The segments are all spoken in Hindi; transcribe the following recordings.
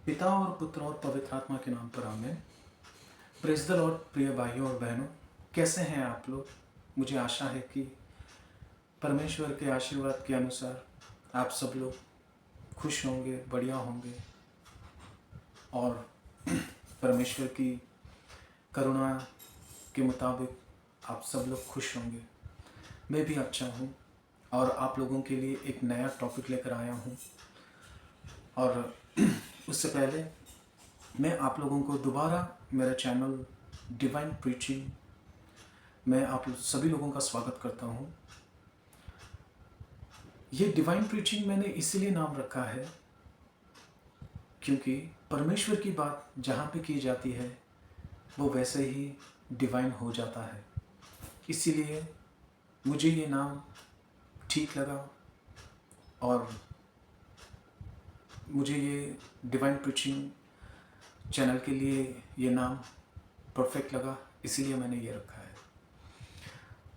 पिता और पुत्र और पवित्र आत्मा के नाम पर आमीन। Praise the Lord. प्रिय भाइयों और बहनों, कैसे हैं आप लोग? मुझे आशा है कि परमेश्वर के आशीर्वाद के अनुसार आप सब लोग खुश होंगे, बढ़िया होंगे और परमेश्वर की करुणा के मुताबिक आप सब लोग खुश होंगे। मैं भी अच्छा हूँ और आप लोगों के लिए एक नया टॉपिक लेकर आया हूँ। और उससे पहले मैं आप लोगों को दोबारा मेरा चैनल डिवाइन प्रीचिंग में आप सभी लोगों का स्वागत करता हूँ। ये डिवाइन प्रीचिंग मैंने इसीलिए नाम रखा है क्योंकि परमेश्वर की बात जहाँ पे की जाती है वो वैसे ही डिवाइन हो जाता है। इसीलिए मुझे ये नाम ठीक लगा और मुझे ये डिवाइन प्रीचिंग चैनल के लिए ये नाम परफेक्ट लगा, इसीलिए मैंने ये रखा है।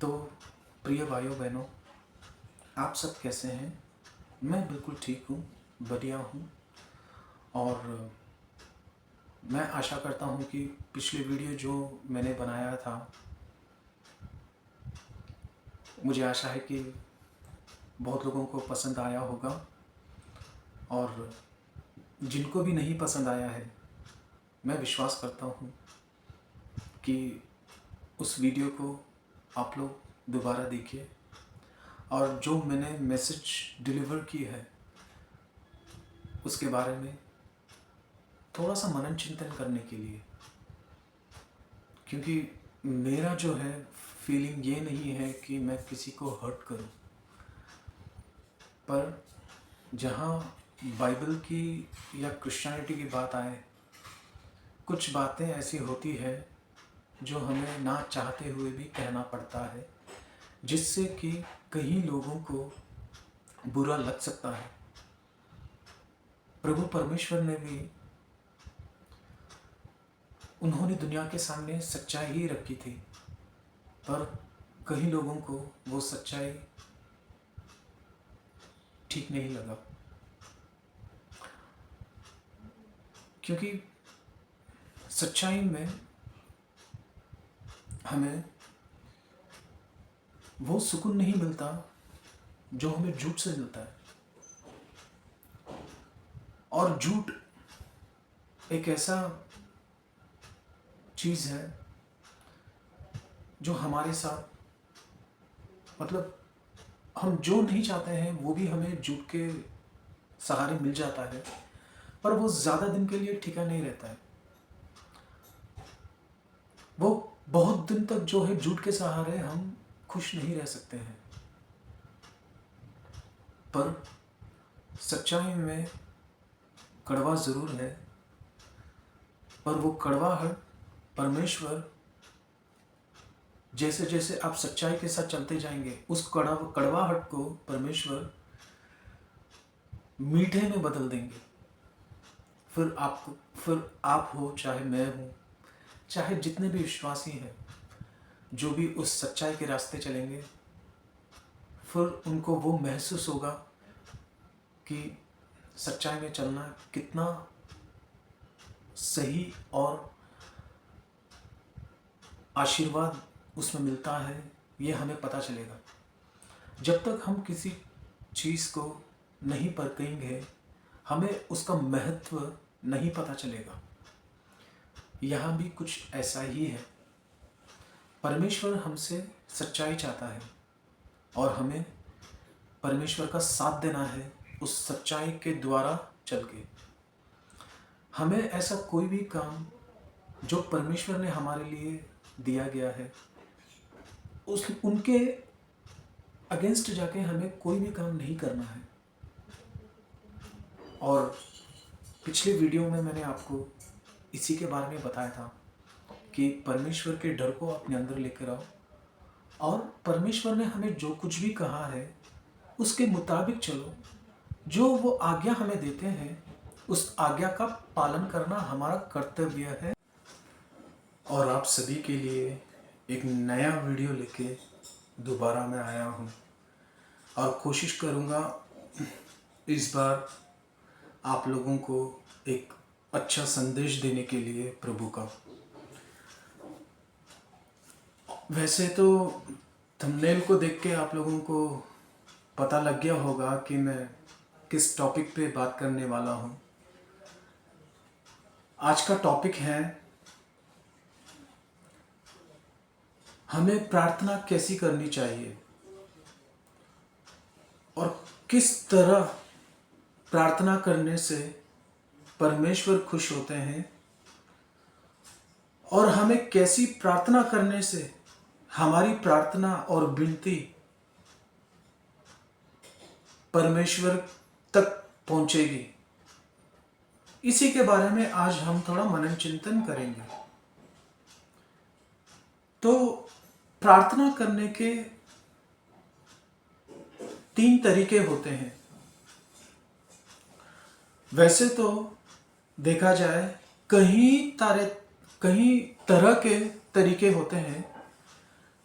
तो प्रिय भाइयों बहनों, आप सब कैसे हैं? मैं बिल्कुल ठीक हूँ, बढ़िया हूँ और मैं आशा करता हूँ कि पिछले वीडियो जो मैंने बनाया था, मुझे आशा है कि बहुत लोगों को पसंद आया होगा और जिनको भी नहीं पसंद आया है, मैं विश्वास करता हूँ कि उस वीडियो को आप लोग दोबारा देखिए और जो मैंने मैसेज डिलीवर की है उसके बारे में थोड़ा सा मनन चिंतन करने के लिए, क्योंकि मेरा जो है फीलिंग ये नहीं है कि मैं किसी को हर्ट करूं, पर जहाँ बाइबल की या क्रिश्चियनिटी की बात आए, कुछ बातें ऐसी होती है जो हमें ना चाहते हुए भी कहना पड़ता है, जिससे कि कई लोगों को बुरा लग सकता है। प्रभु परमेश्वर ने भी उन्होंने दुनिया के सामने सच्चाई ही रखी थी, पर कई लोगों को वो सच्चाई ठीक नहीं लगा, क्योंकि सच्चाई में हमें वो सुकून नहीं मिलता जो हमें झूठ से मिलता है। और झूठ एक ऐसा चीज़ है जो हमारे साथ, मतलब हम जो नहीं चाहते हैं वो भी हमें झूठ के सहारे मिल जाता है, पर वो ज़्यादा दिन के लिए टिका नहीं रहता है। वो बहुत दिन तक जो है झूठ के सहारे हम खुश नहीं रह सकते हैं। पर सच्चाई में कड़वा ज़रूर है, पर वो कड़वाहट परमेश्वर जैसे जैसे आप सच्चाई के साथ चलते जाएंगे, उस कड़वाहट को परमेश्वर मीठे में बदल देंगे। फिर आप हो, चाहे मैं हूँ, चाहे जितने भी विश्वासी हैं, जो भी उस सच्चाई के रास्ते चलेंगे, फिर उनको वो महसूस होगा कि सच्चाई में चलना कितना सही और आशीर्वाद उसमें मिलता है, ये हमें पता चलेगा। जब तक हम किसी चीज़ को नहीं परखेंगे, हमें उसका महत्व नहीं पता चलेगा। यहाँ भी कुछ ऐसा ही है। परमेश्वर हमसे सच्चाई चाहता है और हमें परमेश्वर का साथ देना है उस सच्चाई के द्वारा चल के। हमें ऐसा कोई भी काम जो परमेश्वर ने हमारे लिए दिया गया है, उनके अगेंस्ट जाके हमें कोई भी काम नहीं करना है। और पिछले वीडियो में मैंने आपको इसी के बारे में बताया था कि परमेश्वर के डर को अपने अंदर लेकर आओ और परमेश्वर ने हमें जो कुछ भी कहा है उसके मुताबिक चलो। जो वो आज्ञा हमें देते हैं उस आज्ञा का पालन करना हमारा कर्तव्य है। और आप सभी के लिए एक नया वीडियो लेके दोबारा मैं आया हूँ और कोशिश करूँगा इस बार आप लोगों को एक अच्छा संदेश देने के लिए प्रभु का। वैसे तो थंबनेल को देख के आप लोगों को पता लग गया होगा कि मैं किस टॉपिक पे बात करने वाला हूँ। आज का टॉपिक है, हमें प्रार्थना कैसी करनी चाहिए और किस तरह प्रार्थना करने से परमेश्वर खुश होते हैं, और हमें कैसी प्रार्थना करने से हमारी प्रार्थना और विनती परमेश्वर तक पहुंचेगी। इसी के बारे में आज हम थोड़ा मनन चिंतन करेंगे। तो प्रार्थना करने के 3 तरीके होते हैं। वैसे तो देखा जाए कहीं तरह के तरीके होते हैं,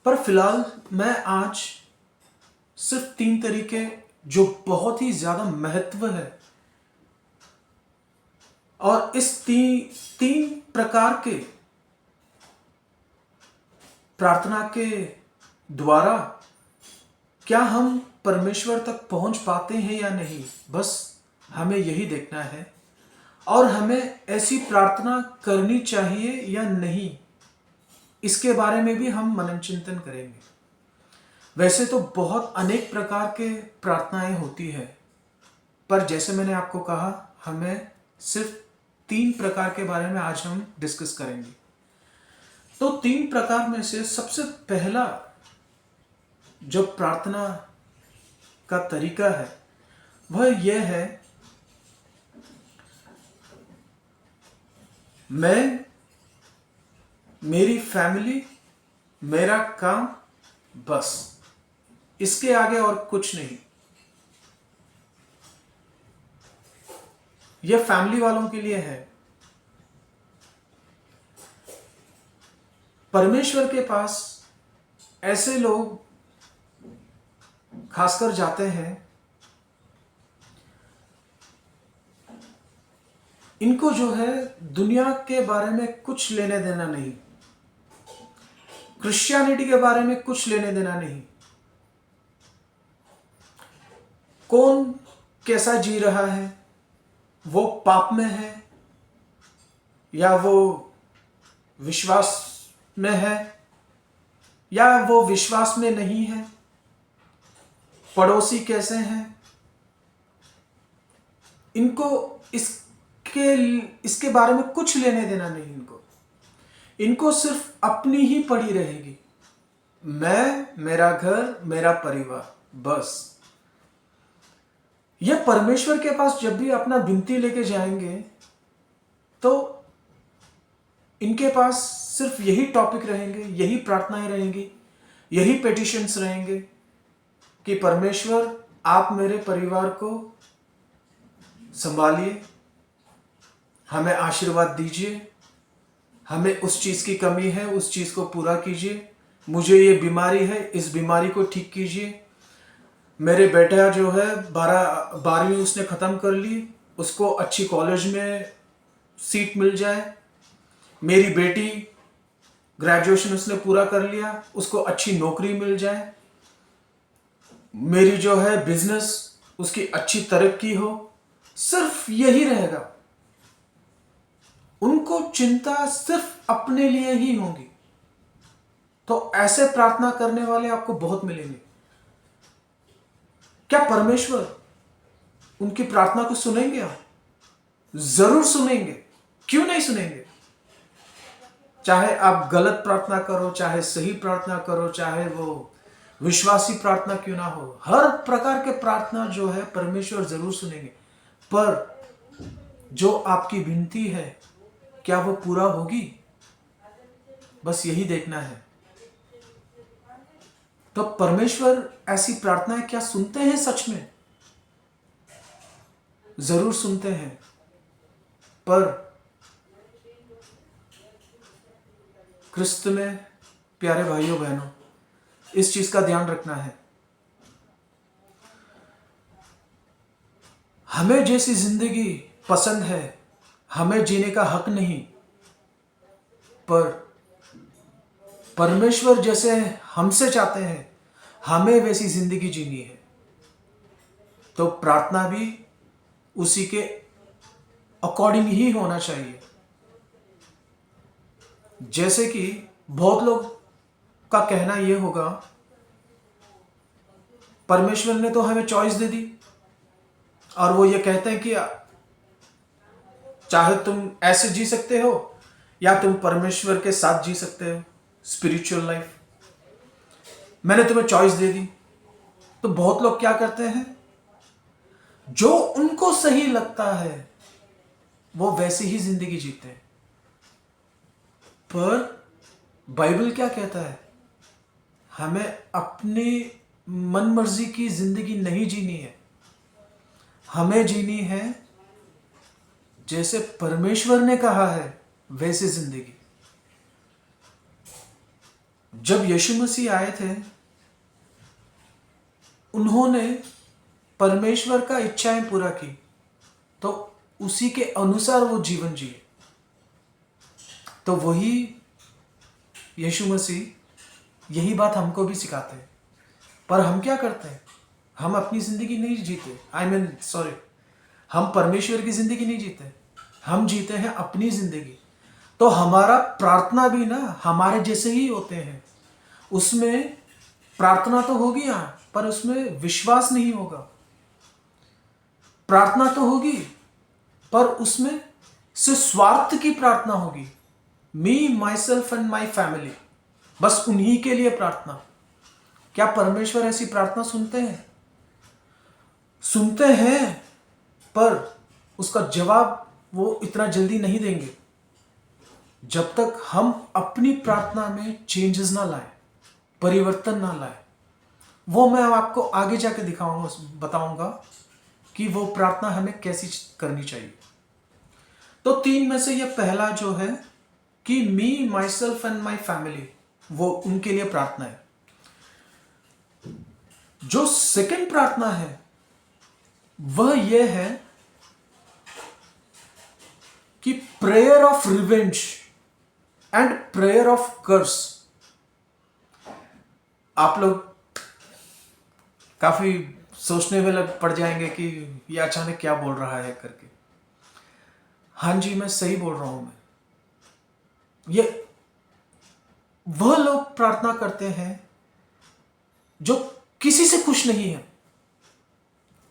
पर फिलहाल मैं आज सिर्फ 3 तरीके जो बहुत ही ज्यादा महत्व है, और इस तीन प्रकार के प्रार्थना के द्वारा क्या हम परमेश्वर तक पहुंच पाते हैं या नहीं, बस हमें यही देखना है। और हमें ऐसी प्रार्थना करनी चाहिए या नहीं, इसके बारे में भी हम मनन चिंतन करेंगे। वैसे तो बहुत अनेक प्रकार के प्रार्थनाएं होती है, पर जैसे मैंने आपको कहा, हमें सिर्फ 3 प्रकार के बारे में आज हम डिस्कस करेंगे। तो 3 प्रकार में से सबसे पहला जो प्रार्थना का तरीका है वह यह है, मैं, मेरी फैमिली, मेरा काम, बस इसके आगे और कुछ नहीं। यह फैमिली वालों के लिए है। परमेश्वर के पास ऐसे लोग खासकर जाते हैं, इनको जो है दुनिया के बारे में कुछ लेने देना नहीं, क्रिश्चियनिटी के बारे में कुछ लेने देना नहीं, कौन कैसा जी रहा है, वो पाप में है या वो विश्वास में है या वो विश्वास में नहीं है, पड़ोसी कैसे हैं, इनको इसके बारे में कुछ लेने देना नहीं। इनको सिर्फ अपनी ही पड़ी रहेगी, मैं, मेरा घर, मेरा परिवार, बस। ये परमेश्वर के पास जब भी अपना विनती लेके जाएंगे तो इनके पास सिर्फ यही टॉपिक रहेंगे, यही प्रार्थनाएं रहेंगी, यही पेटिशंस रहेंगे कि परमेश्वर आप मेरे परिवार को संभालिए, हमें आशीर्वाद दीजिए, हमें उस चीज की कमी है, उस चीज को पूरा कीजिए, मुझे ये बीमारी है, इस बीमारी को ठीक कीजिए, मेरे बेटा जो है 12वीं उसने खत्म कर ली, उसको अच्छी कॉलेज में सीट मिल जाए, मेरी बेटी ग्रेजुएशन उसने पूरा कर लिया, उसको अच्छी नौकरी मिल जाए, मेरी जो है बिजनेस उसकी अच्छी तरक्की हो, सिर्फ यही रहेगा। उनको चिंता सिर्फ अपने लिए ही होगी। तो ऐसे प्रार्थना करने वाले आपको बहुत मिलेंगे। क्या परमेश्वर उनकी प्रार्थना को सुनेंगे? आप जरूर सुनेंगे, क्यों नहीं सुनेंगे। चाहे आप गलत प्रार्थना करो, चाहे सही प्रार्थना करो, चाहे वो विश्वासी प्रार्थना क्यों ना हो, हर प्रकार के प्रार्थना जो है परमेश्वर जरूर सुनेंगे। पर जो आपकी विनती है क्या वो पूरा होगी, बस यही देखना है। तो परमेश्वर ऐसी प्रार्थनाएं क्या सुनते हैं? सच में जरूर सुनते हैं, पर क्रिस्त में प्यारे भाइयों बहनों, इस चीज का ध्यान रखना है। हमें जैसी जिंदगी पसंद है, हमें जीने का हक नहीं, पर परमेश्वर जैसे हमसे चाहते हैं हमें वैसी जिंदगी जीनी है, तो प्रार्थना भी उसी के अकॉर्डिंग ही होना चाहिए। जैसे कि बहुत लोग का कहना यह होगा, परमेश्वर ने तो हमें चॉइस दे दी, और वो ये कहते हैं कि चाहे तुम ऐसे जी सकते हो या तुम परमेश्वर के साथ जी सकते हो स्पिरिचुअल लाइफ, मैंने तुम्हें चॉइस दे दी। तो बहुत लोग क्या करते हैं, जो उनको सही लगता है वो वैसी ही जिंदगी जीते हैं। पर बाइबल क्या कहता है, हमें अपनी मन मर्जी की जिंदगी नहीं जीनी है, हमें जीनी है जैसे परमेश्वर ने कहा है वैसे जिंदगी। जब यीशु मसीह आए थे, उन्होंने परमेश्वर का इच्छाएं पूरा की, तो उसी के अनुसार वो जीवन जिए। तो वही यीशु मसीह यही बात हमको भी सिखाते हैं। पर हम क्या करते हैं, हम अपनी जिंदगी नहीं जीते, हम परमेश्वर की जिंदगी नहीं जीते, हम जीते हैं अपनी जिंदगी। तो हमारा प्रार्थना भी ना हमारे जैसे ही होते हैं, उसमें प्रार्थना तो होगी हाँ, पर उसमें विश्वास नहीं होगा। प्रार्थना तो होगी पर उसमें सिर्फ स्वार्थ की प्रार्थना होगी, me myself and my family, बस उन्हीं के लिए प्रार्थना। क्या परमेश्वर ऐसी प्रार्थना सुनते हैं? सुनते हैं, पर उसका जवाब वो इतना जल्दी नहीं देंगे जब तक हम अपनी प्रार्थना में चेंजेस ना लाए, परिवर्तन ना लाए। वो मैं आपको आगे जाके दिखाऊंगा, बताऊंगा कि वो प्रार्थना हमें कैसी करनी चाहिए। तो 3 में से ये पहला जो है कि me myself and my family, वो उनके लिए प्रार्थना है। जो सेकंड प्रार्थना है वह यह है कि prayer of revenge and prayer of curse. आप लोग काफी सोचने में पड़ जाएंगे कि ये अचानक क्या बोल रहा है करके। हाँ जी, मैं सही बोल रहा हूं। मैं ये वह लोग प्रार्थना करते हैं जो किसी से खुश नहीं है,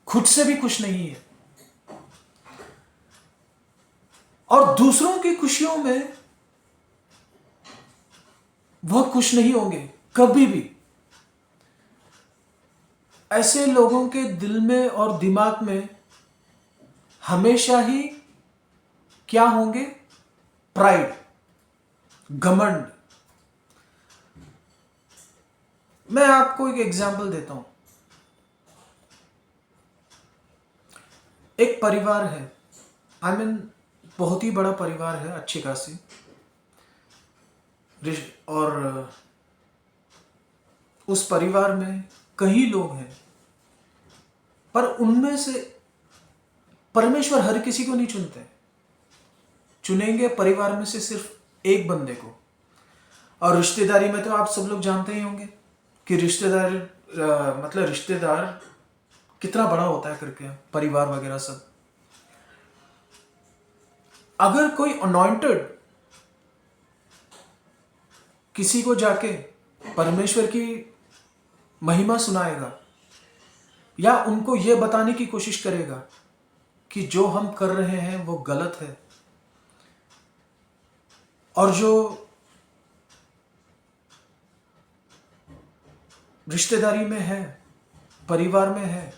खुद से भी खुश नहीं है, और दूसरों की खुशियों में वह खुश नहीं होंगे कभी भी। ऐसे लोगों के दिल में और दिमाग में हमेशा ही क्या होंगे? प्राइड, घमंड। मैं आपको एक एग्जाम्पल देता हूं। एक परिवार है, बहुत ही बड़ा परिवार है, अच्छी खासी, और उस परिवार में कई लोग हैं, पर उनमें से परमेश्वर हर किसी को नहीं चुनते, चुनेंगे परिवार में से सिर्फ एक बंदे को। और रिश्तेदारी में तो आप सब लोग जानते ही होंगे कि रिश्तेदार कितना बड़ा होता है करके, परिवार वगैरह सब। अगर कोई अनॉइंटेड किसी को जाके परमेश्वर की महिमा सुनाएगा या उनको यह बताने की कोशिश करेगा कि जो हम कर रहे हैं वो गलत है, और जो रिश्तेदारी में है, परिवार में है,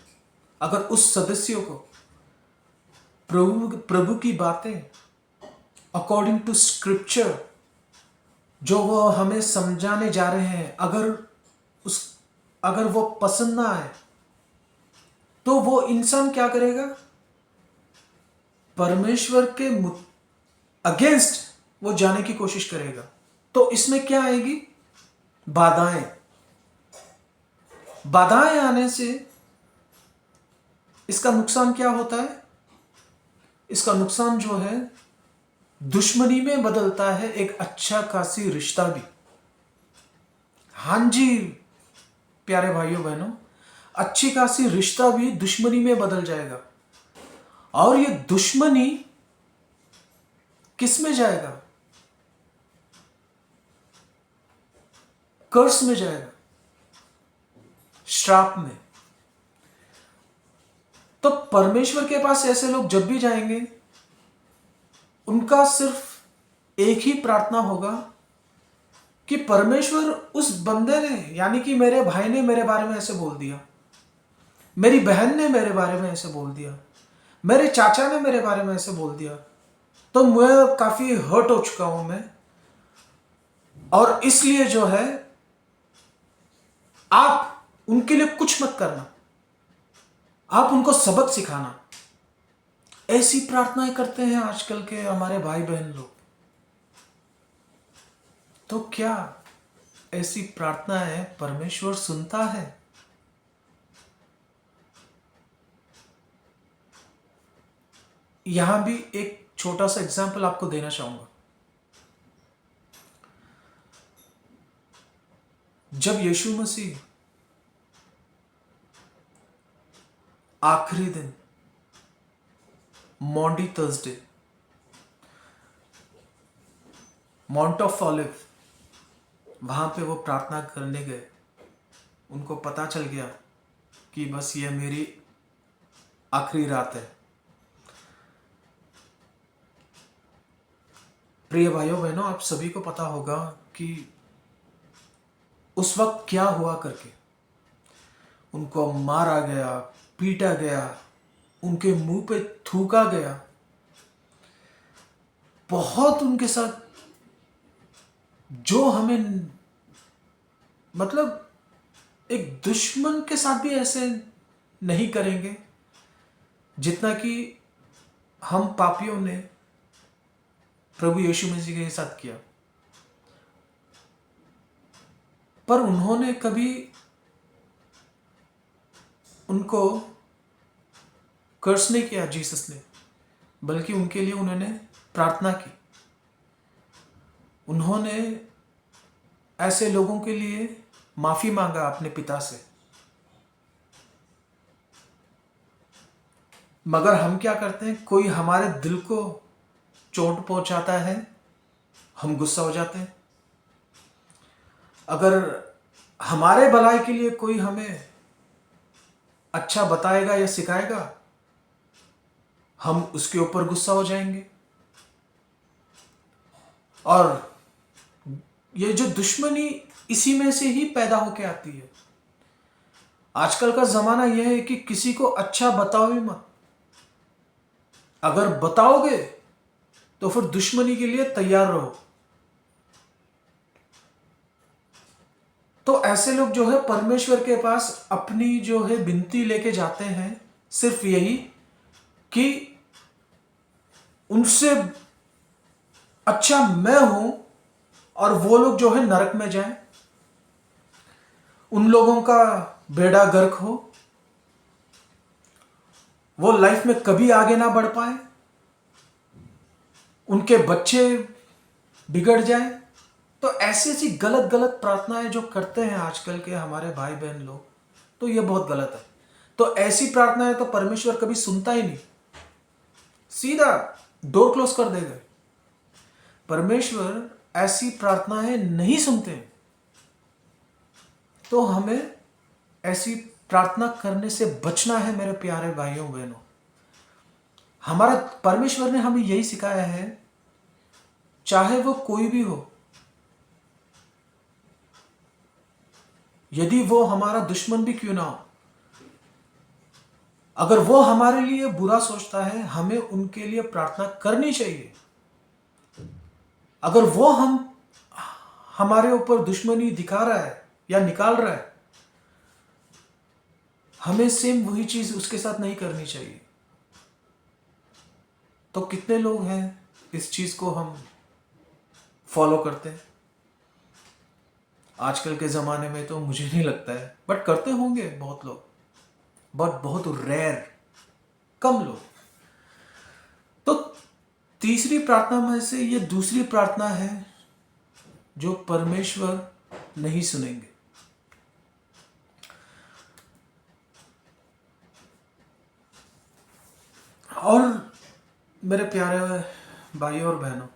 अगर उस सदस्यों को प्रभु की बातें अकॉर्डिंग टू स्क्रिप्चर जो वो हमें समझाने जा रहे हैं, अगर वो पसंद ना आए, तो वो इंसान क्या करेगा? परमेश्वर के अगेंस्ट वो जाने की कोशिश करेगा। तो इसमें क्या आएगी? बाधाएं। बाधाएं आने से इसका नुकसान क्या होता है? इसका नुकसान जो है दुश्मनी में बदलता है एक अच्छा खासी रिश्ता भी। हाँ जी प्यारे भाइयों बहनों, अच्छी खासी रिश्ता भी दुश्मनी में बदल जाएगा। और ये दुश्मनी किस में जाएगा? कर्स में जाएगा, श्राप में। तो परमेश्वर के पास ऐसे लोग जब भी जाएंगे, उनका सिर्फ एक ही प्रार्थना होगा कि परमेश्वर, उस बंदे ने यानी कि मेरे भाई ने मेरे बारे में ऐसे बोल दिया, मेरी बहन ने मेरे बारे में ऐसे बोल दिया, मेरे चाचा ने मेरे बारे में ऐसे बोल दिया, तो मैं काफी हर्ट हो चुका हूं मैं, और इसलिए जो है आप उनके लिए कुछ मत करना, आप उनको सबक सिखाना। ऐसी प्रार्थनाएं करते हैं आजकल के हमारे भाई बहन लोग। तो क्या ऐसी प्रार्थनाएं परमेश्वर सुनता है? यहां भी एक छोटा सा एग्जाम्पल आपको देना चाहूंगा। जब यीशु मसीह आखिरी दिन Maundy Thursday mount of olive वहां पे वो प्रार्थना करने गए, उनको पता चल गया कि बस ये मेरी आखिरी रात है। प्रिय भाइयों बहनों, आप सभी को पता होगा कि उस वक्त क्या हुआ करके। उनको मारा गया, पीटा गया, उनके मुंह पे थूका गया, बहुत उनके साथ जो हमें, मतलब एक दुश्मन के साथ भी ऐसे नहीं करेंगे जितना कि हम पापियों ने प्रभु यीशु मसीह के साथ किया। पर उन्होंने कभी उनको कर्स नहीं किया जीसस ने, बल्कि उनके लिए उन्होंने प्रार्थना की। उन्होंने ऐसे लोगों के लिए माफी मांगा अपने पिता से। मगर हम क्या करते हैं, कोई हमारे दिल को चोट पहुंचाता है, हम गुस्सा हो जाते हैं। अगर हमारे भलाई के लिए कोई हमें अच्छा बताएगा या सिखाएगा, हम उसके ऊपर गुस्सा हो जाएंगे। और ये जो दुश्मनी इसी में से ही पैदा होके आती है। आजकल का जमाना यह है कि किसी को अच्छा बताओ ही मत। अगर बताओगे तो फिर दुश्मनी के लिए तैयार रहो। तो ऐसे लोग जो है परमेश्वर के पास अपनी जो है विनती लेके जाते हैं, सिर्फ यही कि उनसे अच्छा मैं हूं और वो लोग जो है नरक में जाएं, उन लोगों का बेड़ा गर्क हो, वो लाइफ में कभी आगे ना बढ़ पाए, उनके बच्चे बिगड़ जाएं। तो ऐसी ऐसी गलत गलत प्रार्थनाएं जो करते हैं आजकल के हमारे भाई बहन लोग, तो ये बहुत गलत है। तो ऐसी प्रार्थनाएं तो परमेश्वर कभी सुनता ही नहीं, सीधा डोर क्लोज कर देगा। परमेश्वर ऐसी प्रार्थनाएं नहीं सुनते। तो हमें ऐसी प्रार्थना करने से बचना है मेरे प्यारे भाइयों बहनों। हमारा परमेश्वर ने हमें यही सिखाया है, चाहे वो कोई भी हो, यदि वो हमारा दुश्मन भी क्यों ना हो, अगर वो हमारे लिए बुरा सोचता है, हमें उनके लिए प्रार्थना करनी चाहिए। अगर वो हमारे ऊपर दुश्मनी दिखा रहा है या निकाल रहा है, हमें सेम वही चीज उसके साथ नहीं करनी चाहिए। तो कितने लोग हैं इस चीज को हम फॉलो करते हैं आजकल के ज़माने में? तो मुझे नहीं लगता है, बट करते होंगे बहुत लोग, बट बहुत रेयर, कम लोग। तो तीसरी प्रार्थना में से ये दूसरी प्रार्थना है जो परमेश्वर नहीं सुनेंगे। और मेरे प्यारे भाइयों और बहनों,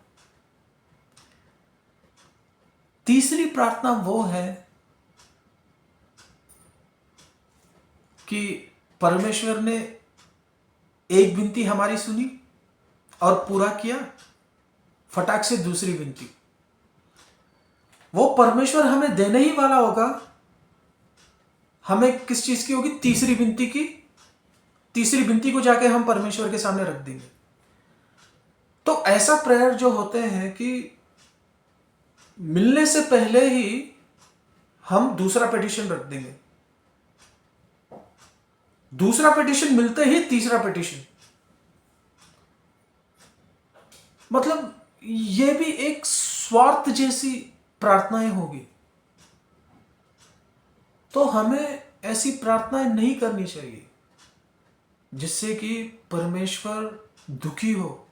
तीसरी प्रार्थना वो है कि परमेश्वर ने एक विनती हमारी सुनी और पूरा किया, फटाक से दूसरी विनती। वो परमेश्वर हमें देने ही वाला होगा। हमें किस चीज की होगी? तीसरी विनती की। तीसरी विनती को जाके हम परमेश्वर के सामने रख देंगे। तो ऐसा प्रेयर जो होते हैं कि मिलने से पहले ही हम दूसरा पिटिशन रख देंगे, दूसरा पिटिशन मिलते ही तीसरा पिटिशन। मतलब ये भी एक स्वार्थ जैसी प्रार्थनाएं होगी। तो हमें ऐसी प्रार्थनाएं नहीं करनी चाहिए जिससे कि परमेश्वर दुखी हो।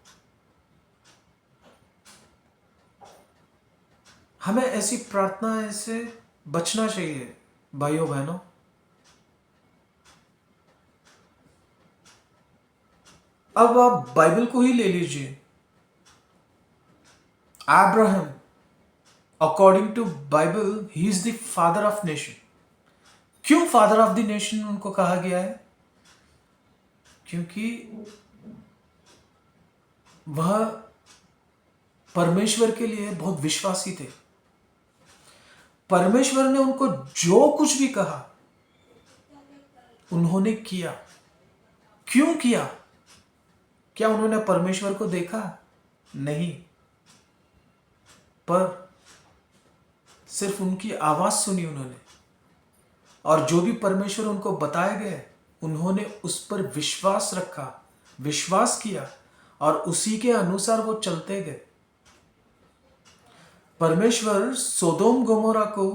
हमें ऐसी प्रार्थनाएं से बचना चाहिए भाइयों बहनों। अब आप बाइबल को ही ले लीजिए। Abraham, according to Bible, he is the father of nation. क्यों फादर ऑफ द नेशन उनको कहा गया है? क्योंकि वह परमेश्वर के लिए बहुत विश्वासी थे। परमेश्वर ने उनको जो कुछ भी कहा उन्होंने किया। क्यों किया? क्या उन्होंने परमेश्वर को देखा? नहीं, पर सिर्फ उनकी आवाज सुनी उन्होंने, और जो भी परमेश्वर उनको बताए गए उन्होंने उस पर विश्वास रखा, विश्वास किया, और उसी के अनुसार वो चलते गए। परमेश्वर सोदोम गोमोरा को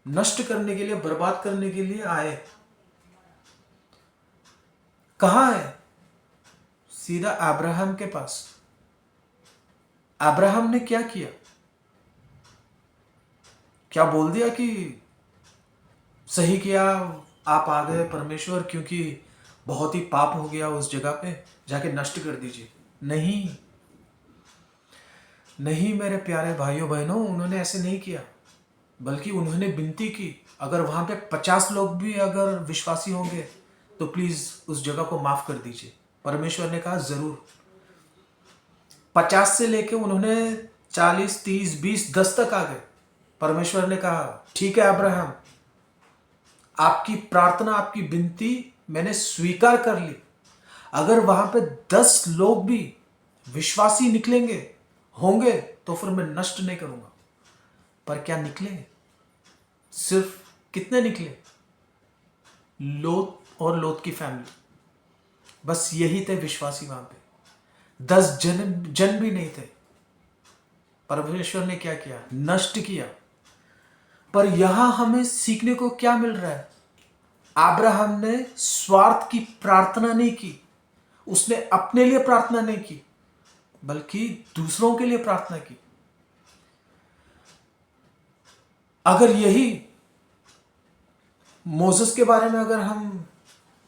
नष्ट करने के लिए, बर्बाद करने के लिए आए। कहां है? सीधा अब्राहम के पास। अब्राहम ने क्या किया? क्या बोल दिया कि सही किया, आप आ गए परमेश्वर, क्योंकि बहुत ही पाप हो गया उस जगह पे, जाके नष्ट कर दीजिए? नहीं नहीं मेरे प्यारे भाइयों बहनों, उन्होंने ऐसे नहीं किया। बल्कि उन्होंने विनती की, अगर वहां पे 50 लोग भी अगर विश्वासी होंगे तो प्लीज उस जगह को माफ कर दीजिए। परमेश्वर ने कहा जरूर। 50 से लेके उन्होंने 40, 30, 20, 10 तक आ गए। परमेश्वर ने कहा ठीक है अब्राहम, आपकी प्रार्थना, आपकी विनती मैंने स्वीकार कर ली। अगर वहां पे 10 लोग भी विश्वासी निकलेंगे होंगे तो फिर मैं नष्ट नहीं करूंगा। पर क्या निकले? सिर्फ कितने निकले? लोत और लोत की फैमिली, बस यही थे विश्वासी वहां पे। 10 जन भी नहीं थे। परमेश्वर ने क्या किया? नष्ट किया। पर यहां हमें सीखने को क्या मिल रहा है? अब्राहम ने स्वार्थ की प्रार्थना नहीं की, उसने अपने लिए प्रार्थना नहीं की, बल्कि दूसरों के लिए प्रार्थना की। अगर यही मोसेस के बारे में अगर हम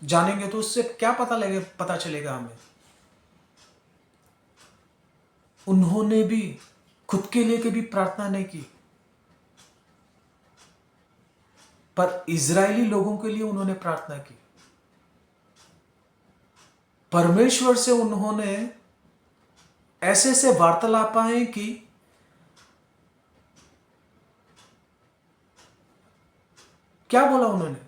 जानेंगे तो उससे क्या पता चलेगा हमें? उन्होंने भी खुद के लिए कभी प्रार्थना नहीं की, पर इजरायली लोगों के लिए उन्होंने प्रार्थना की। परमेश्वर से उन्होंने ऐसे ऐसे वार्तालाप आए कि क्या बोला उन्होंने?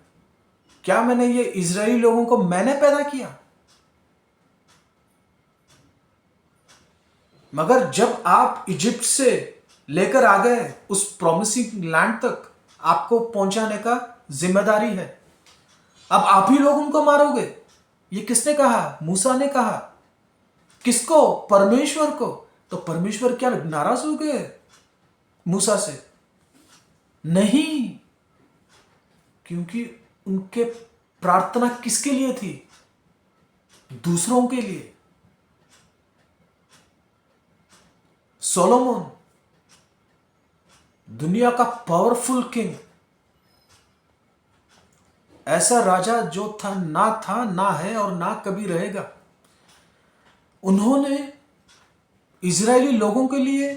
क्या मैंने ये इजरायली लोगों को मैंने पैदा किया? मगर जब आप इजिप्ट से लेकर आ गए उस प्रॉमिसिंग लैंड तक, आपको पहुंचाने का जिम्मेदारी है। अब आप ही लोग उनको मारोगे, ये किसने कहा? मूसा ने कहा। किसको? परमेश्वर को। तो परमेश्वर क्या नाराज हो गए मूसा से? नहीं, क्योंकि उनके प्रार्थना किसके लिए थी? दूसरों के लिए। सोलोमन, दुनिया का पावरफुल किंग, ऐसा राजा जो था ना है और ना कभी रहेगा, उन्होंने इजरायली लोगों के लिए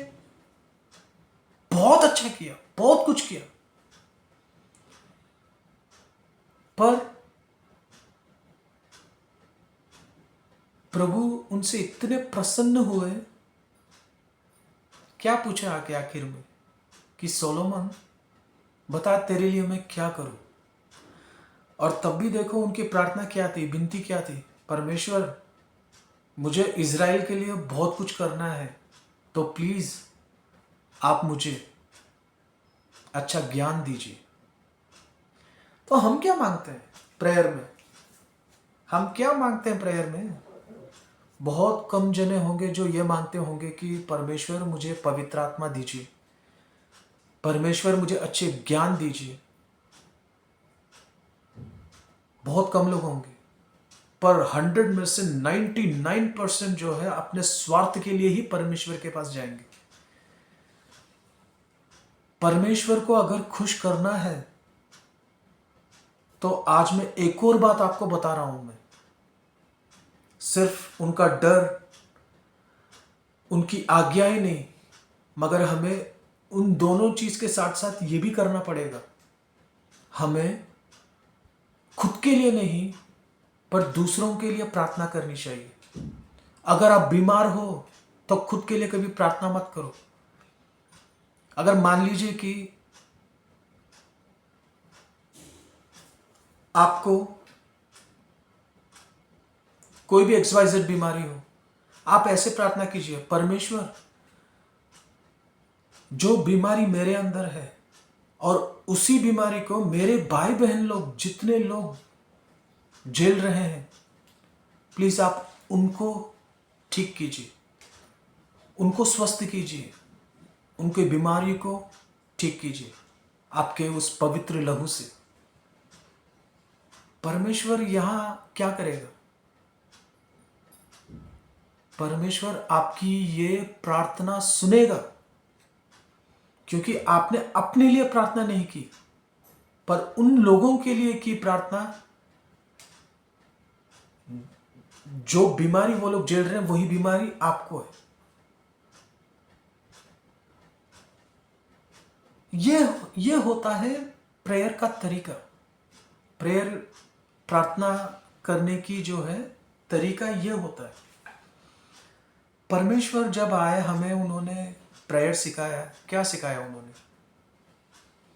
बहुत अच्छा किया, बहुत कुछ किया। पर प्रभु उनसे इतने प्रसन्न हुए, क्या पूछा आके आखिर में कि सोलोमन बता तेरे लिए मैं क्या करूं। और तब भी देखो उनकी प्रार्थना क्या थी, विनती क्या थी, परमेश्वर मुझे इज़राइल के लिए बहुत कुछ करना है, तो प्लीज आप मुझे अच्छा ज्ञान दीजिए। तो हम क्या मांगते हैं प्रेयर में? हम क्या मांगते हैं प्रेयर में? बहुत कम जने होंगे जो ये मांगते होंगे कि परमेश्वर मुझे पवित्र आत्मा दीजिए, परमेश्वर मुझे अच्छे ज्ञान दीजिए। बहुत कम लोग होंगे। पर 100 में से 99% जो है अपने स्वार्थ के लिए ही परमेश्वर के पास जाएंगे। परमेश्वर को अगर खुश करना है तो आज मैं एक और बात आपको बता रहा हूं। मैं सिर्फ उनका डर, उनकी आज्ञा ही नहीं, मगर हमें उन दोनों चीज के साथ साथ ये भी करना पड़ेगा। हमें खुद के लिए नहीं पर दूसरों के लिए प्रार्थना करनी चाहिए। अगर आप बीमार हो तो खुद के लिए कभी प्रार्थना मत करो। अगर मान लीजिए कि आपको कोई भी XYZ बीमारी हो, आप ऐसे प्रार्थना कीजिए, परमेश्वर जो बीमारी मेरे अंदर है और उसी बीमारी को मेरे भाई बहन लोग जितने लोग झेल रहे हैं, प्लीज आप उनको ठीक कीजिए, उनको स्वस्थ कीजिए, उनकी बीमारी को ठीक कीजिए आपके उस पवित्र लहू से। परमेश्वर यहां क्या करेगा? परमेश्वर आपकी ये प्रार्थना सुनेगा, क्योंकि आपने अपने लिए प्रार्थना नहीं की पर उन लोगों के लिए की प्रार्थना जो बीमारी वो लोग झेल रहे हैं, वही बीमारी आपको है। ये होता है प्रेयर का तरीका। प्रेयर, प्रार्थना करने की जो है तरीका ये होता है। परमेश्वर जब आए हमें उन्होंने प्रेयर सिखाया। क्या सिखाया उन्होंने?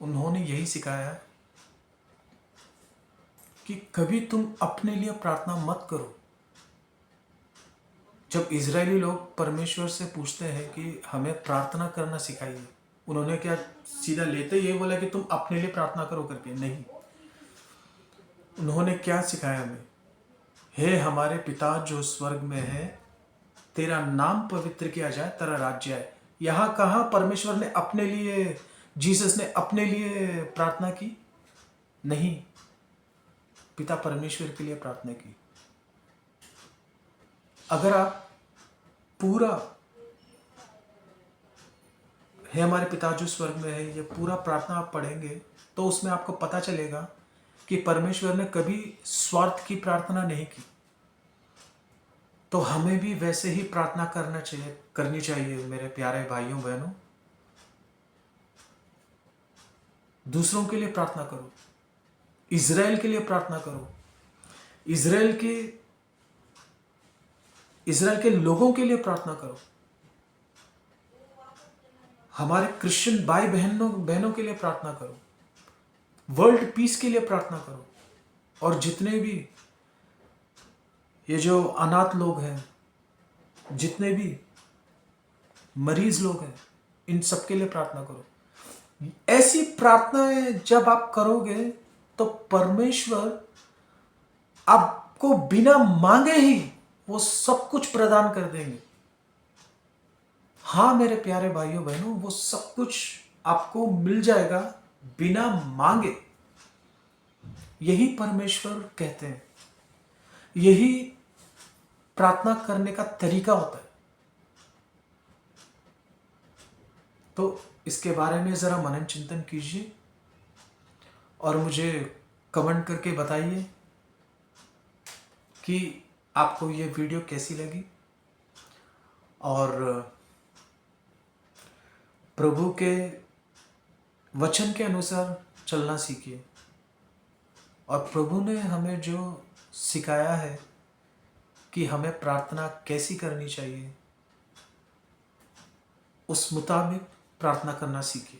उन्होंने यही सिखाया कि कभी तुम अपने लिए प्रार्थना मत करो। जब इजरायली लोग परमेश्वर से पूछते हैं कि हमें प्रार्थना करना सिखाइए, उन्होंने क्या सीधा लेते ये बोला कि तुम अपने लिए प्रार्थना करो करके? नहीं, उन्होंने क्या सिखाया हमें? हे हमारे पिता जो स्वर्ग में है, तेरा नाम पवित्र किया जाए, तेरा राज्य आए। यहां कहां परमेश्वर ने अपने लिए, जीसस ने अपने लिए प्रार्थना की? नहीं, पिता परमेश्वर के लिए प्रार्थना की। अगर आप पूरा हे हमारे पिता जो स्वर्ग में है ये पूरा प्रार्थना आप पढ़ेंगे तो उसमें आपको पता चलेगा कि परमेश्वर ने कभी स्वार्थ की प्रार्थना नहीं की। तो हमें भी वैसे ही प्रार्थना करनी चाहिए मेरे प्यारे भाइयों बहनों। दूसरों के लिए प्रार्थना करो, इजराइल के लिए प्रार्थना करो, इजराइल के लोगों के लिए प्रार्थना करो, हमारे क्रिश्चियन भाई बहनों के लिए प्रार्थना करो, वर्ल्ड पीस के लिए प्रार्थना करो, और जितने भी ये जो अनाथ लोग हैं, जितने भी मरीज लोग हैं, इन सब के लिए प्रार्थना करो। ऐसी प्रार्थनाएं जब आप करोगे तो परमेश्वर आपको बिना मांगे ही वो सब कुछ प्रदान कर देंगे। हाँ मेरे प्यारे भाइयों बहनों, वो सब कुछ आपको मिल जाएगा बिना मांगे। यही परमेश्वर कहते हैं, यही प्रार्थना करने का तरीका होता है। तो इसके बारे में ज़रा मनन चिंतन कीजिए और मुझे कमेंट करके बताइए कि आपको ये वीडियो कैसी लगी। और प्रभु के वचन के अनुसार चलना सीखिए और प्रभु ने हमें जो सिखाया है कि हमें प्रार्थना कैसी करनी चाहिए, उस मुताबिक प्रार्थना करना सीखिए।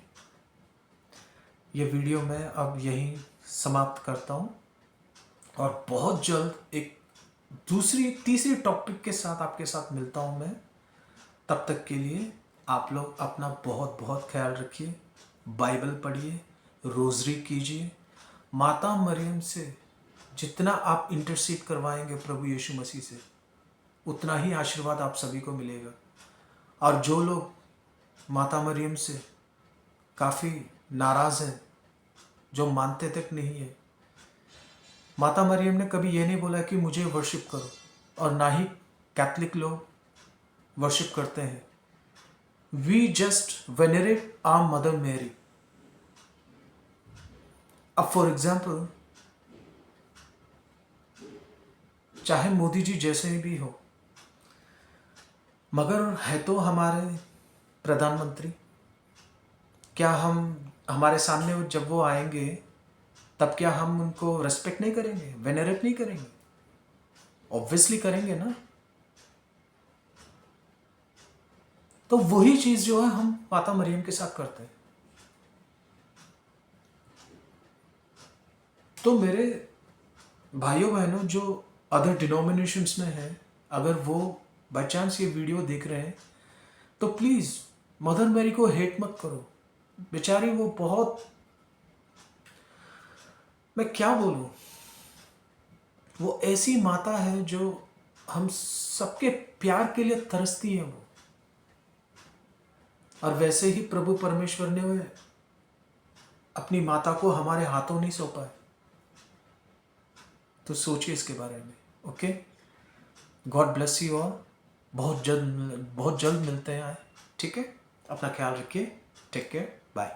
ये वीडियो मैं अब यहीं समाप्त करता हूँ और बहुत जल्द एक तीसरी टॉपिक के साथ आपके साथ मिलता हूँ मैं। तब तक के लिए आप लोग अपना बहुत बहुत ख्याल रखिए, बाइबल पढ़िए, रोज़री कीजिए। माता मरियम से जितना आप इंटरसीड करवाएंगे प्रभु यीशु मसीह से, उतना ही आशीर्वाद आप सभी को मिलेगा। और जो लोग माता मरियम से काफ़ी नाराज़ हैं, जो मानते तक नहीं है, माता मरियम ने कभी ये नहीं बोला कि मुझे वर्शिप करो, और ना ही कैथलिक लोग वर्शिप करते हैं। We just venerate our mother Mary. अब फॉर एग्जाम्पल, चाहे मोदी जी जैसे भी हो, मगर है तो हमारे प्रधानमंत्री। क्या हम हमारे सामने जब वो आएंगे तब क्या हम उनको रेस्पेक्ट नहीं करेंगे, वेनरेट नहीं करेंगे? ऑब्वियसली करेंगे ना। तो वही चीज जो है हम माता मरियम के साथ करते हैं। तो मेरे भाइयों बहनों जो अदर डिनोमिनेशंस में हैं, अगर वो बाई चांस ये वीडियो देख रहे हैं तो प्लीज़ मदर मैरी को हेट मत करो। बेचारी वो बहुत, मैं क्या बोलूँ, वो ऐसी माता है जो हम सबके प्यार के लिए तरसती है वो। और वैसे ही प्रभु परमेश्वर ने अपनी माता को हमारे हाथों नहीं सौंपा है। तो सोचिए इसके बारे में। Okay, God bless you all. बहुत जल्द मिलते हैं। ठीक है, अपना ख्याल रखिए। Take care, bye.